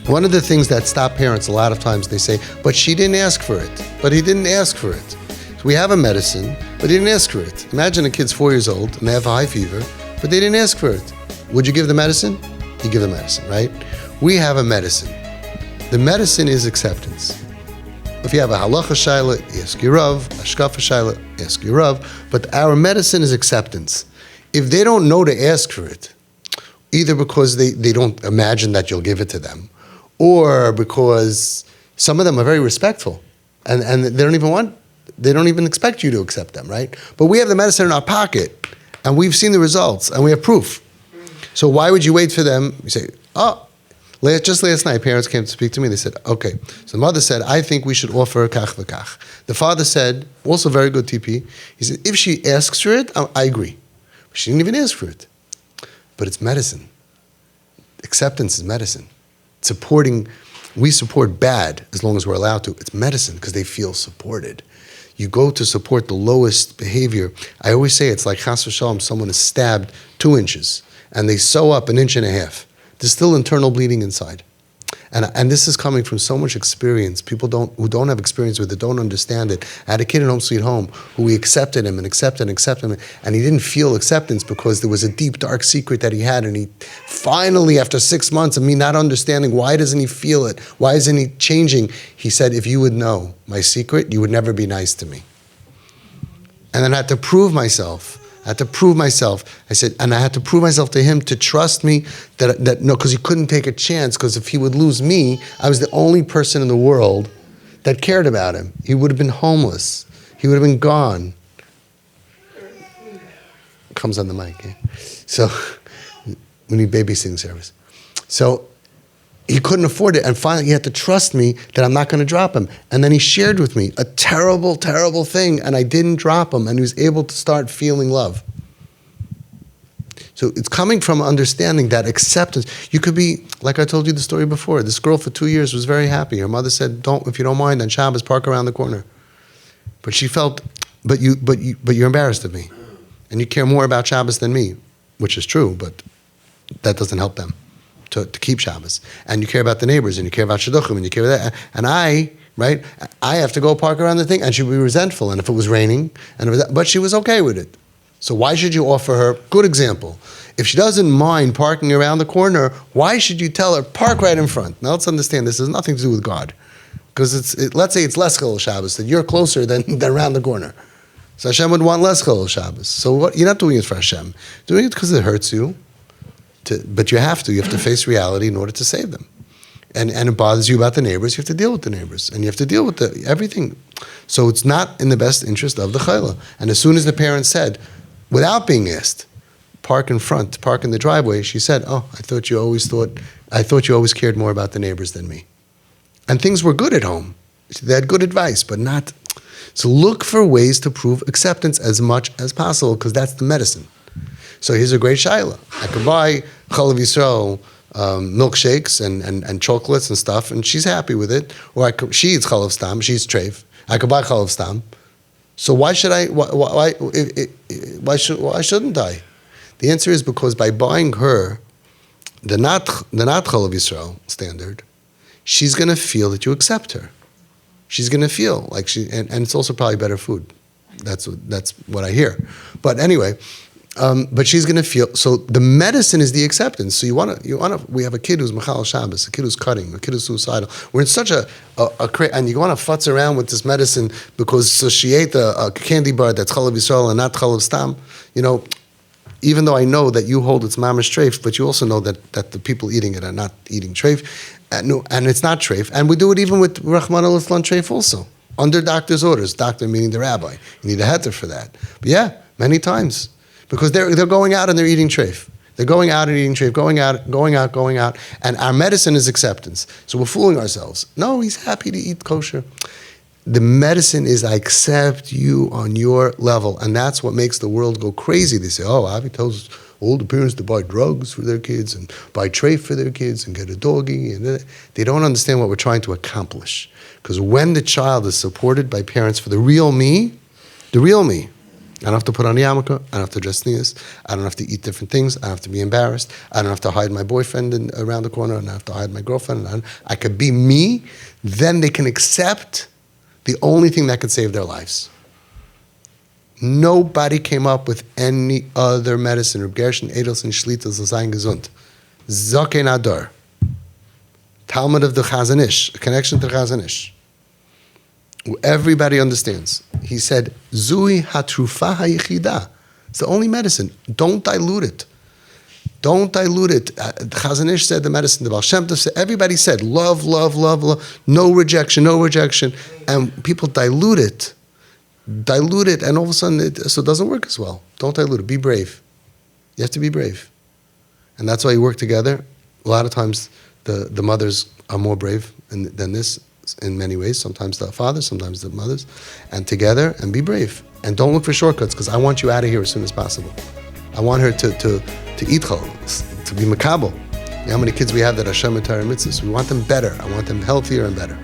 One of the things that stop parents a lot of times, they say, but she didn't ask for it, but he didn't ask for it. So we have a medicine, but he didn't ask for it. Imagine a kid's 4 years old and they have a high fever, but they didn't ask for it. Would you give the medicine? You give the medicine, right? We have a medicine. The medicine is acceptance. If you have a halacha shaila, ask your Rav. Hashkafa shaila, ask your Rav. But our medicine is acceptance. If they don't know to ask for it, either because they don't imagine that you'll give it to them, or because some of them are very respectful and they don't even expect you to accept them, right? But we have the medicine in our pocket and we've seen the results and we have proof. So why would you wait for them? You say, just last night, parents came to speak to me. They said, okay. So the mother said, I think we should offer kach v'kach. The father said, also very good TP, he said, if she asks for it, I agree. She didn't even ask for it. But it's medicine. Acceptance is medicine. We support bad as long as we're allowed to. It's medicine because they feel supported. You go to support the lowest behavior. I always say it's like chas v'shalom, someone is stabbed 2 inches and they sew up 1.5 inches. There's still internal bleeding inside. And this is coming from so much experience. People who don't have experience with it don't understand it. I had a kid in Home Sweet Home who we accepted him and accepted him, and he didn't feel acceptance because there was a deep, dark secret that he had, and he finally, after 6 months of me not understanding, why doesn't he feel it? Why isn't he changing? He said, if you would know my secret, you would never be nice to me. And then I had to prove myself. I said, and I had to prove myself to him to trust me that no, because he couldn't take a chance, because if he would lose me, I was the only person in the world that cared about him. He would have been homeless. He would have been gone. Comes on the mic, yeah? So, we need babysitting service. So, he couldn't afford it, and finally he had to trust me that I'm not going to drop him. And then he shared with me a terrible, terrible thing, and I didn't drop him, and he was able to start feeling love. So it's coming from understanding that acceptance. You could be, like I told you the story before, this girl for 2 years was very happy. Her mother said, if you don't mind, on Shabbos, park around the corner. But she felt, but you're embarrassed of me. And you care more about Shabbos than me, which is true, but that doesn't help them to keep Shabbos. And you care about the neighbors, and you care about Shidduchim, and you care about that. And I have to go park around the thing, and she'd be resentful. And if it was raining, but she was okay with it. So why should you offer her, good example, if she doesn't mind parking around the corner, why should you tell her, park right in front? Now let's understand, this has nothing to do with God. Because let's say it's less Chilul Shabbos, that you're closer than around the corner. So Hashem would want less Chilul Shabbos. So what, you're not doing it for Hashem. You're doing it because it hurts you. But you have to face reality in order to save them. And it bothers you about the neighbors, you have to deal with the neighbors. And you have to deal with everything. So it's not in the best interest of the chayla. And as soon as the parents said, without being asked, park in front, park in the driveway, she said, I thought you always cared more about the neighbors than me. And things were good at home. They had good advice, but not. So look for ways to prove acceptance as much as possible, because that's the medicine. So here's a great shaila. I could buy Chalav Yisrael milkshakes and chocolates and stuff, and she's happy with it. Or she eats Chalav Stam, she eats treif. I could buy Chalav Stam. So why shouldn't I? The answer is because by buying her the not Chalav Yisrael standard, she's going to feel that you accept her. She's going to feel like and it's also probably better food. That's what I hear. But anyway. But she's going to feel, so the medicine is the acceptance. So we have a kid who's Machal Shabbos, a kid who's cutting, a kid who's suicidal. We're in such and you want to futz around with this medicine because she ate a candy bar that's Chalav Yisrael and not Chalav Stam. Even though I know that you hold it's mamash treif, but you also know that the people eating it are not eating treif. And it's not treif. And we do it even with Rahman al-Islam treif also. Under doctor's orders. Doctor meaning the rabbi. You need a heter for that. But yeah, many times. Because they're going out and they're eating treif. They're going out and eating treif, going out. And our medicine is acceptance. So we're fooling ourselves. No, he's happy to eat kosher. The medicine is I accept you on your level. And that's what makes the world go crazy. They say, Avi tells all the parents to buy drugs for their kids and buy treif for their kids and get a doggy. And they don't understand what we're trying to accomplish. Because when the child is supported by parents for the real me, I don't have to put on a yarmulke. I don't have to dress sneakers. I don't have to eat different things. I don't have to be embarrassed. I don't have to hide my boyfriend around the corner. I don't have to hide my girlfriend. I could be me. Then they can accept the only thing that could save their lives. Nobody came up with any other medicine. Reb Gershon Edelson Shlita Zayin Gesund. Zokein Ador. Talmud of the Chazon Ish. A connection to the Chazon Ish. Everybody understands. He said, Zui hatrufa hayichida. It's the only medicine. Don't dilute it. Don't dilute it. Chazon Ish said the medicine. The Baal Shem Tov said, everybody said, love, love, love, love. No rejection, no rejection. And people dilute it. Dilute it, and all of a sudden, it doesn't work as well. Don't dilute it. Be brave. You have to be brave. And that's why you work together. A lot of times, the mothers are more brave than this in many ways. Sometimes the fathers, sometimes the mothers. And together, and be brave. And don't look for shortcuts, because I want you out of here as soon as possible. I want her to eat chol, to be makabel. You know how many kids we have that are Hashem and Torah mitzvahs? We want them better. I want them healthier and better.